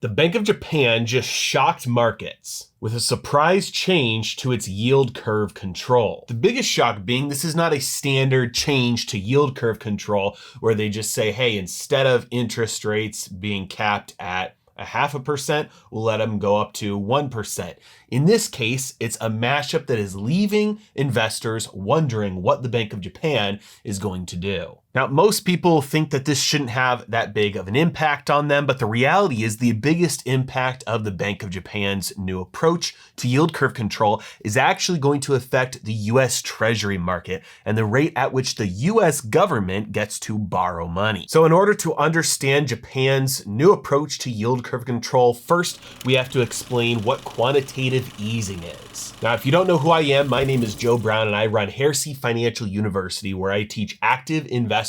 The Bank of Japan just shocked markets with a surprise change to its yield curve control. The biggest shock being this is not a standard change to yield curve control where they just say, hey, instead of interest rates being capped at 0.5%, we'll let them go up to 1%. In this case, it's a mashup that is leaving investors wondering what the Bank of Japan is going to do. Now, most people think that this shouldn't have that big of an impact on them, but the reality is the biggest impact of the Bank of Japan's new approach to yield curve control is actually going to affect the US Treasury market and the rate at which the US government gets to borrow money. So in order to understand Japan's new approach to yield curve control, first, we have to explain what quantitative easing is. Now, if you don't know who I am, my name is Joe Brown and I run Heresy Financial University, where I teach active investors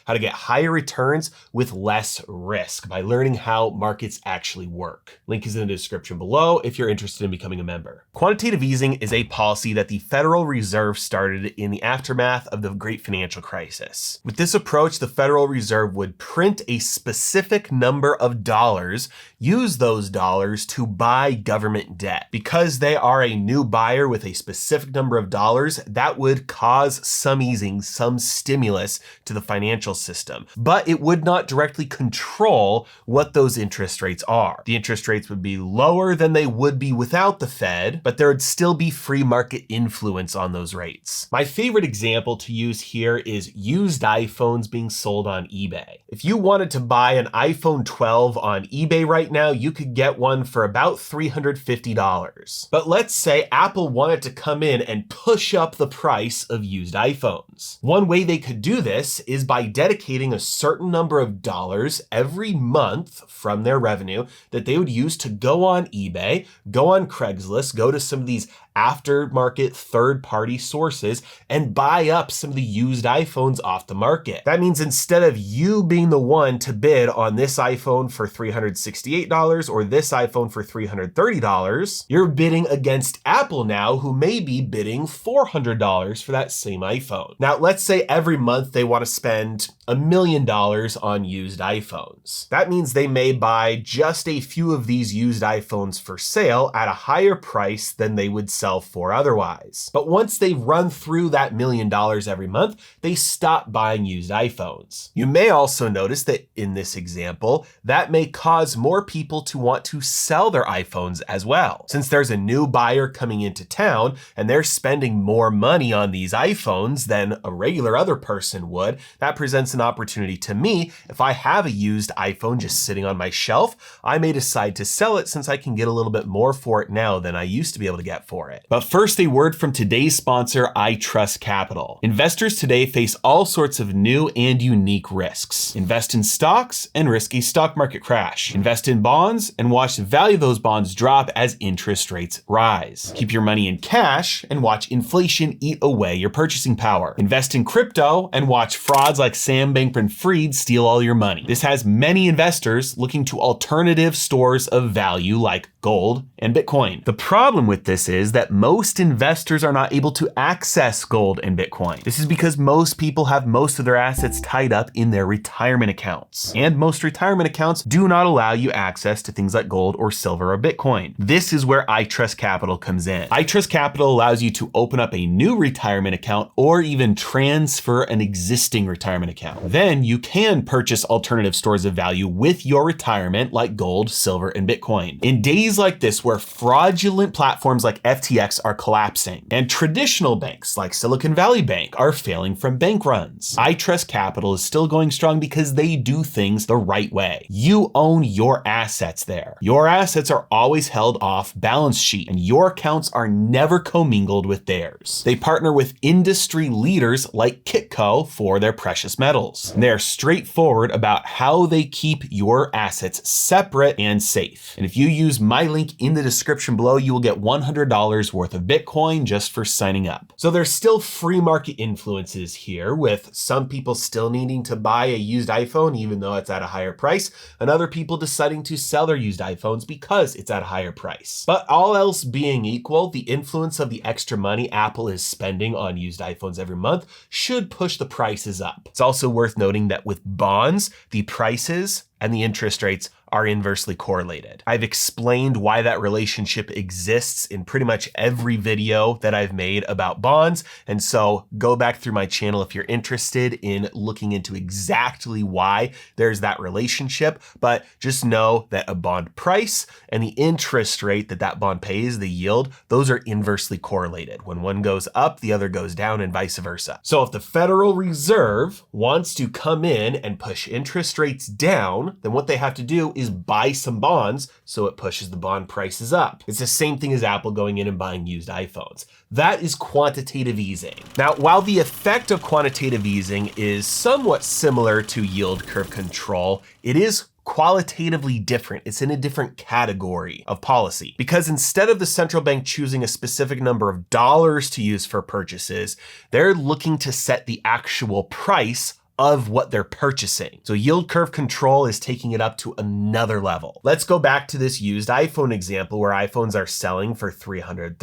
how to get higher returns with less risk by learning how markets actually work. Link is in the description below if you're interested in becoming a member. Quantitative easing is a policy that the Federal Reserve started in the aftermath of the Great Financial Crisis. With this approach, the Federal Reserve would print a specific number of dollars, use those dollars to buy government debt. Because they are a new buyer with a specific number of dollars, that would cause some easing, some stimulus to the financial system, but it would not directly control what those interest rates are. The interest rates would be lower than they would be without the Fed, but there would still be free market influence on those rates. My favorite example to use here is used iPhones being sold on eBay. If you wanted to buy an iPhone 12 on eBay right now, you could get one for about $350. But let's say Apple wanted to come in and push up the price of used iPhones. One way they could do this is by dedicating a certain number of dollars every month from their revenue that they would use to go on eBay, go on Craigslist, go to some of these aftermarket third-party sources and buy up some of the used iPhones off the market. That means instead of you being the one to bid on this iPhone for $368 or this iPhone for $330, you're bidding against Apple now, who may be bidding $400 for that same iPhone. Now, let's say every month they want to spend $1 million on used iPhones. That means they may buy just a few of these used iPhones for sale at a higher price than they would sell for otherwise. But once they run through that $1 million every month, they stop buying used iPhones. You may also notice that in this example, that may cause more people to want to sell their iPhones as well. Since there's a new buyer coming into town and they're spending more money on these iPhones than a regular other person would, that presents an opportunity to me. If I have a used iPhone just sitting on my shelf, I may decide to sell it since I can get a little bit more for it now than I used to be able to get for it. But first, a word from today's sponsor, I Trust Capital. Investors today face all sorts of new and unique risks. Invest in stocks and risk a stock market crash. Invest in bonds and watch the value of those bonds drop as interest rates rise. Keep your money in cash and watch inflation eat away your purchasing power. Invest in crypto and watch frauds like Sam Bankman-Fried steal all your money. This has many investors looking to alternative stores of value like gold and Bitcoin. The problem with this is that most investors are not able to access gold and Bitcoin. This is because most people have most of their assets tied up in their retirement accounts. And most retirement accounts do not allow you access to things like gold or silver or Bitcoin. This is where I Trust Capital comes in. I Trust Capital allows you to open up a new retirement account or even transfer an existing retirement account. Then you can purchase alternative stores of value with your retirement like gold, silver, and Bitcoin. In days like this where fraudulent platforms like FTX are collapsing and traditional banks like Silicon Valley Bank are failing from bank runs, I Trust Capital is still going strong because they do things the right way. You own your assets there. Your assets are always held off balance sheet and your accounts are never commingled with theirs. They partner with industry leaders like Kitco for their precious metals. They're straightforward about how they keep your assets separate and safe. And if you use my link in the description below, you will get $100 worth of Bitcoin just for signing up. So there's still free market influences here, with some people still needing to buy a used iPhone even though it's at a higher price, and other people deciding to sell their used iPhones because it's at a higher price. But all else being equal, the influence of the extra money Apple is spending on used iPhones every month should push the prices up. It's also worth noting that with bonds, the prices and the interest rates are inversely correlated. I've explained why that relationship exists in pretty much every video that I've made about bonds. And so go back through my channel if you're interested in looking into exactly why there's that relationship. But just know that a bond price and the interest rate that that bond pays, the yield, those are inversely correlated. When one goes up, the other goes down and vice versa. So if the Federal Reserve wants to come in and push interest rates down, then what they have to do is buy some bonds so it pushes the bond prices up. It's the same thing as Apple going in and buying used iPhones. That is quantitative easing. Now, while the effect of quantitative easing is somewhat similar to yield curve control, it is qualitatively different. It's in a different category of policy because instead of the central bank choosing a specific number of dollars to use for purchases, they're looking to set the actual price of what they're purchasing. So yield curve control is taking it up to another level. Let's go back to this used iPhone example where iPhones are selling for $330,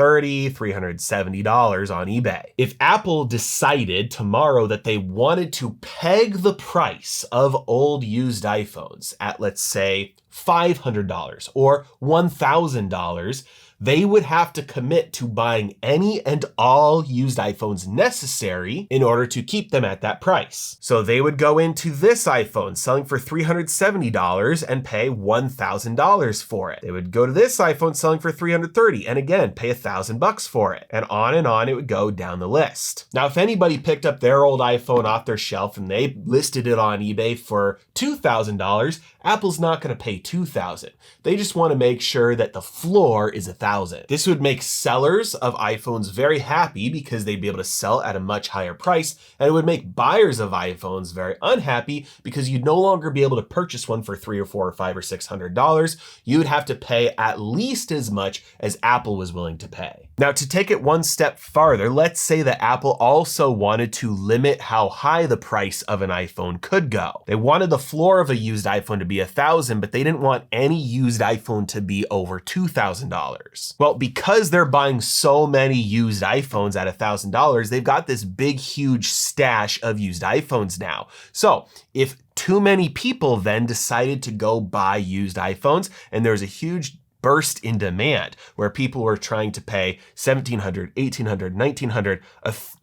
$370 on eBay. If Apple decided tomorrow that they wanted to peg the price of old used iPhones at, let's say, $500 or $1,000, they would have to commit to buying any and all used iPhones necessary in order to keep them at that price. So they would go into this iPhone selling for $370 and pay $1,000 for it. They would go to this iPhone selling for $330 and again, pay $1,000 for it. And on it would go down the list. Now, if anybody picked up their old iPhone off their shelf and they listed it on eBay for $2,000, Apple's not going to pay $2,000. They just want to make sure that the floor is $1,000. This would make sellers of iPhones very happy because they'd be able to sell at a much higher price, and it would make buyers of iPhones very unhappy because you'd no longer be able to purchase one for $300 or $400 or $500 or $600. You would have to pay at least as much as Apple was willing to pay. Now, to take it one step farther, let's say that Apple also wanted to limit how high the price of an iPhone could go. They wanted the floor of a used iPhone to be $1,000, but they didn't want any used iPhone to be over $2,000. Well, because they're buying so many used iPhones at $1,000, they've got this big, huge stash of used iPhones now. So if too many people then decided to go buy used iPhones and there's a huge burst in demand where people were trying to pay $1,700, $1,800, $1,900,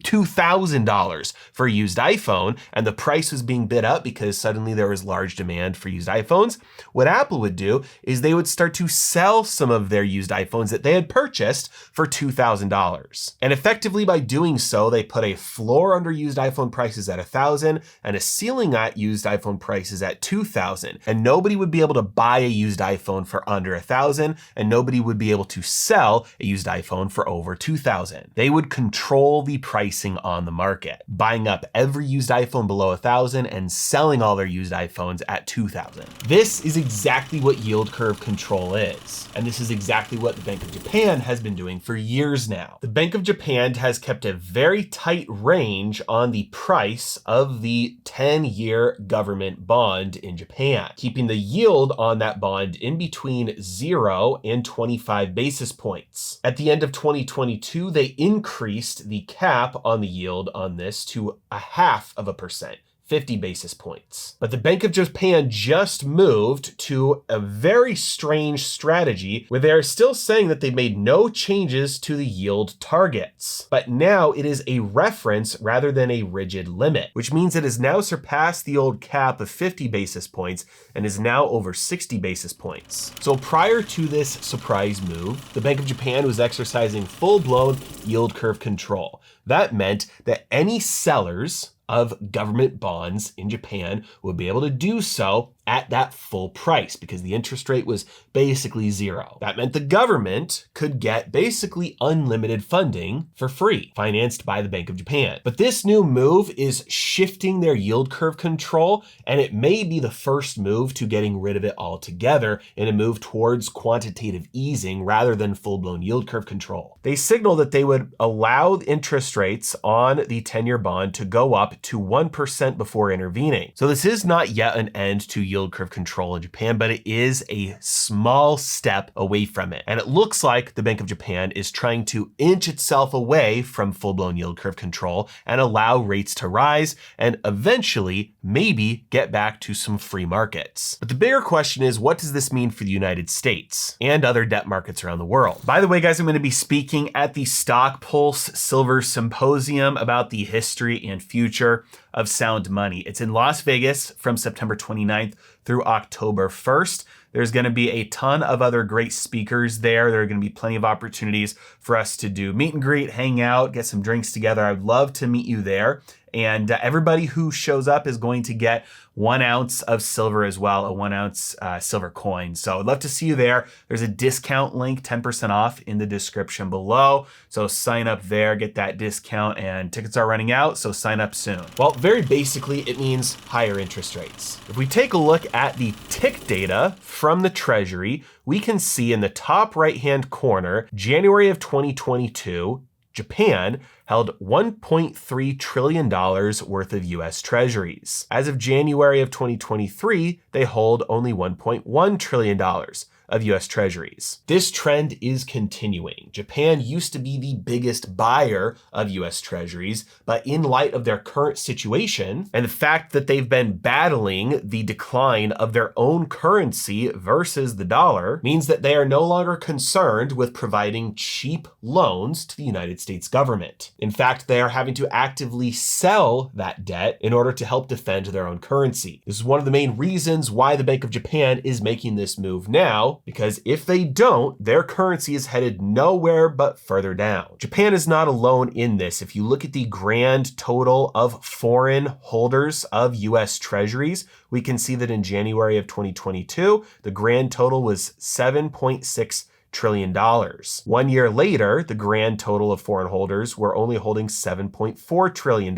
$2,000 for a used iPhone, and the price was being bid up because suddenly there was large demand for used iPhones. What Apple would do is they would start to sell some of their used iPhones that they had purchased for $2,000. And effectively by doing so, they put a floor under used iPhone prices at $1,000 and a ceiling at used iPhone prices at $2,000. And nobody would be able to buy a used iPhone for under $1,000, and nobody would be able to sell a used iPhone for over $2,000. They would control the pricing on the market, buying up every used iPhone below $1,000 and selling all their used iPhones at $2,000. This is exactly what yield curve control is. And this is exactly what the Bank of Japan has been doing for years now. The Bank of Japan has kept a very tight range on the price of the 10-year government bond in Japan, keeping the yield on that bond in between 0 and 25 basis points. At the end of 2022, they increased the cap on the yield on this to 0.5%. 50 basis points. But the Bank of Japan just moved to a very strange strategy where they're still saying that they made no changes to the yield targets. But now it is a reference rather than a rigid limit, which means it has now surpassed the old cap of 50 basis points and is now over 60 basis points. So prior to this surprise move, the Bank of Japan was exercising full-blown yield curve control. That meant that any sellers of government bonds in Japan would be able to do so at that full price because the interest rate was basically 0. That meant the government could get basically unlimited funding for free, financed by the Bank of Japan. But this new move is shifting their yield curve control, and it may be the first move to getting rid of it altogether in a move towards quantitative easing rather than full-blown yield curve control. They signal that they would allow interest rates on the 10-year bond to go up to 1% before intervening. So this is not yet an end to yield yield curve control in Japan, but it is a small step away from it. And it looks like the Bank of Japan is trying to inch itself away from full-blown yield curve control and allow rates to rise and eventually maybe get back to some free markets. But the bigger question is, what does this mean for the United States and other debt markets around the world? By the way, guys, I'm going to be speaking at the Stock Pulse Silver Symposium about the history and future of sound money. It's in Las Vegas from September 29th through October 1st. There's going to be a ton of other great speakers there. There are going to be plenty of opportunities for us to do meet and greet, hang out, get some drinks together. I'd love to meet you there. And everybody who shows up is going to get 1 ounce of silver as well, a 1 ounce silver coin. So I'd love to see you there. There's a discount link, 10% off in the description below. So sign up there, get that discount, and tickets are running out, so sign up soon. Well, very basically, it means higher interest rates. If we take a look at the tick data from the Treasury, we can see in the top right-hand corner, January of 2022, Japan held $1.3 trillion worth of US Treasuries. As of January of 2023, they hold only $1.1 trillion of US Treasuries. This trend is continuing. Japan used to be the biggest buyer of US Treasuries, but in light of their current situation and the fact that they've been battling the decline of their own currency versus the dollar, means that they are no longer concerned with providing cheap loans to the United States government. In fact, they are having to actively sell that debt in order to help defend their own currency. This is one of the main reasons why the Bank of Japan is making this move now, because if they don't, their currency is headed nowhere but further down. Japan is not alone in this. If you look at the grand total of foreign holders of US Treasuries, we can see that in January of 2022, the grand total was $7.6 trillion. 1 year later, the grand total of foreign holders were only holding $7.4 trillion.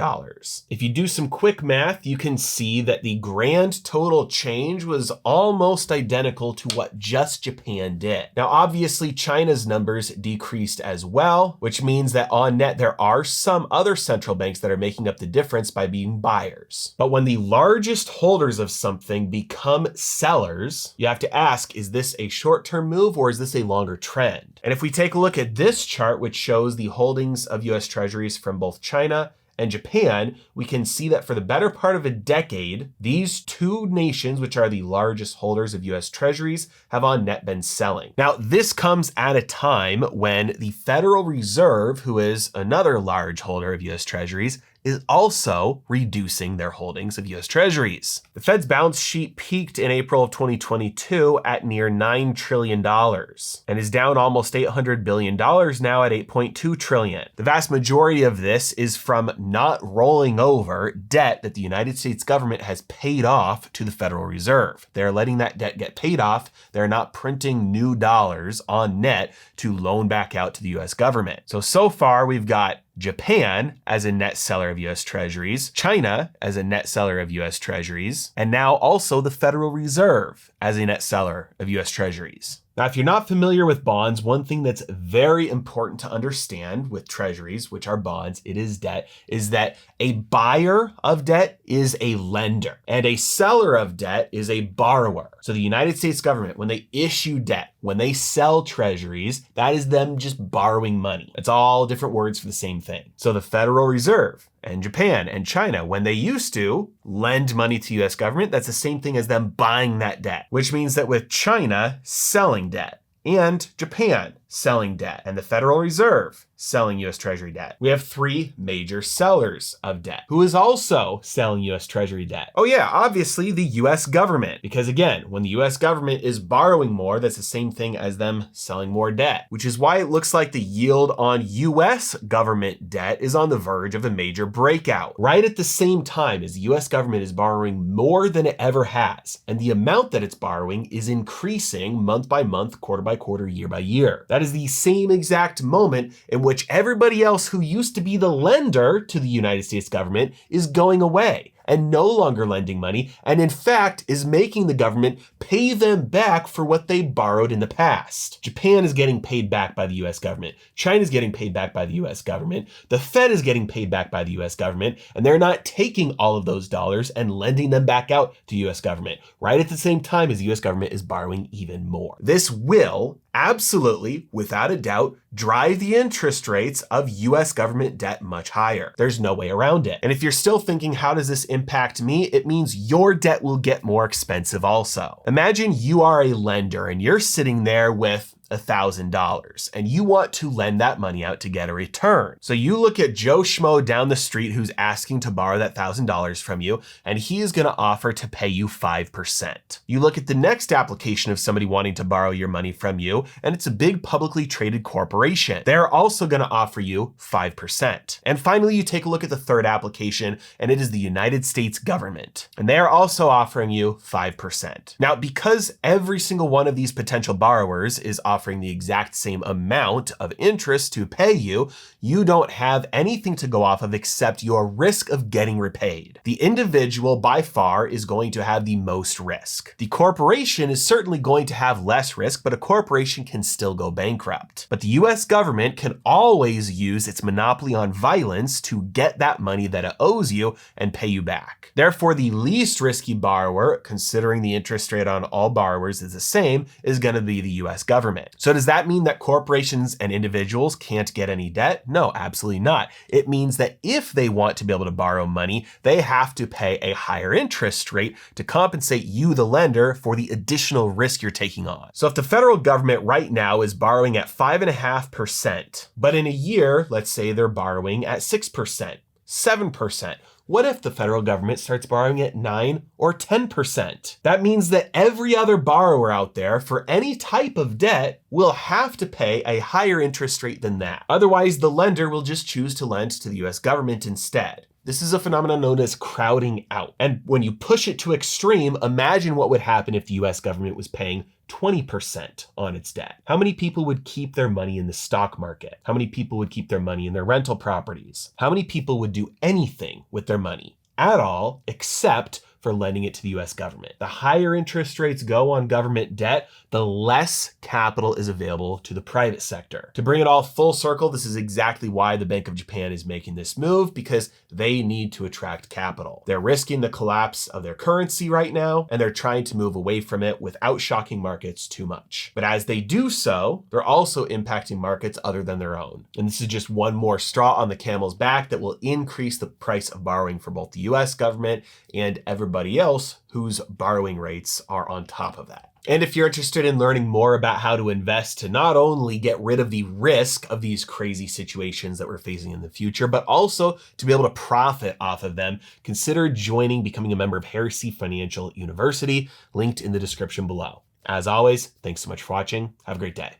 If you do some quick math, you can see that the grand total change was almost identical to what just Japan did. Now, obviously, China's numbers decreased as well, which means that on net, there are some other central banks that are making up the difference by being buyers. But when the largest holders of something become sellers, you have to ask, is this a short-term move or is this a long trend? And if we take a look at this chart, which shows the holdings of US Treasuries from both China and Japan, we can see that for the better part of a decade, these two nations, which are the largest holders of US Treasuries, have on net been selling. Now, this comes at a time when the Federal Reserve, who is another large holder of US Treasuries, is also reducing their holdings of US Treasuries. The Fed's balance sheet peaked in April of 2022 at near $9 trillion and is down almost $800 billion now at $8.2 trillion. The vast majority of this is from not rolling over debt that the United States government has paid off to the Federal Reserve. They're letting that debt get paid off. They're not printing new dollars on net to loan back out to the US government. So far we've got Japan as a net seller of US Treasuries, China as a net seller of US Treasuries, and now also the Federal Reserve as a net seller of US Treasuries. Now, if you're not familiar with bonds, one thing that's very important to understand with treasuries, which are bonds, it is debt, is that a buyer of debt is a lender and a seller of debt is a borrower. So the United States government, when they issue debt, when they sell treasuries, that is them just borrowing money. It's all different words for the same thing. So the Federal Reserve and Japan and China, when they used to lend money to US government, that's the same thing as them buying that debt, which means that with China selling debt and Japan selling debt and the Federal Reserve selling US Treasury debt, we have three major sellers of debt. Who is also selling US Treasury debt? Oh yeah, obviously the US government, because again, when the US government is borrowing more, that's the same thing as them selling more debt, which is why it looks like the yield on US government debt is on the verge of a major breakout. Right at the same time as the US government is borrowing more than it ever has, and the amount that it's borrowing is increasing month by month, quarter by quarter, year by year. That is the same exact moment in which everybody else who used to be the lender to the United States government is going away. and no longer lending money, and in fact is making the government pay them back for what they borrowed in the past. Japan is getting paid back by the US government. China is getting paid back by the US government. The Fed is getting paid back by the US government, and they're not taking all of those dollars and lending them back out to US government, right at the same time as the US government is borrowing even more. This will absolutely, without a doubt, drive the interest rates of US government debt much higher. There's no way around it. And if you're still thinking, how does this impact me? It means your debt will get more expensive also. Imagine you are a lender and you're sitting there with $1,000 and you want to lend that money out to get a return. So you look at Joe Schmo down the street who's asking to borrow that $1,000 from you, and he is going to offer to pay you 5%. You look at the next application of somebody wanting to borrow your money from you, and it's a big publicly traded corporation. They're also going to offer you 5%. And finally, you take a look at the third application, and it is the United States government, and they are also offering you 5%. Now, because every single one of these potential borrowers is offering the exact same amount of interest to pay you, you don't have anything to go off of except your risk of getting repaid. The individual by far is going to have the most risk. The corporation is certainly going to have less risk, but a corporation can still go bankrupt. But the US government can always use its monopoly on violence to get that money that it owes you and pay you back. Therefore, the least risky borrower, considering the interest rate on all borrowers is the same, is going to be the US government. So does that mean that corporations and individuals can't get any debt? No, absolutely not. It means that if they want to be able to borrow money, they have to pay a higher interest rate to compensate you, the lender, for the additional risk you're taking on. So if the federal government right now is borrowing at 5.5%, but in a year, let's say they're borrowing at 6%, 7%, what if the federal government starts borrowing at 9 or 10%? That means that every other borrower out there for any type of debt will have to pay a higher interest rate than that. Otherwise, the lender will just choose to lend to the US government instead. This is a phenomenon known as crowding out. And when you push it to extreme, imagine what would happen if the US government was paying 20% on its debt. How many people would keep their money in the stock market? How many people would keep their money in their rental properties? How many people would do anything with their money at all except for lending it to the US government? The higher interest rates go on government debt, the less capital is available to the private sector. To bring it all full circle, this is exactly why the Bank of Japan is making this move, because they need to attract capital. They're risking the collapse of their currency right now, and they're trying to move away from it without shocking markets too much. But as they do so, they're also impacting markets other than their own. And this is just one more straw on the camel's back that will increase the price of borrowing for both the US government and everybody else whose borrowing rates are on top of that. And if you're interested in learning more about how to invest to not only get rid of the risk of these crazy situations that we're facing in the future, but also to be able to profit off of them, consider becoming a member of Heresy Financial University, linked in the description below. As always, thanks so much for watching. Have a great day.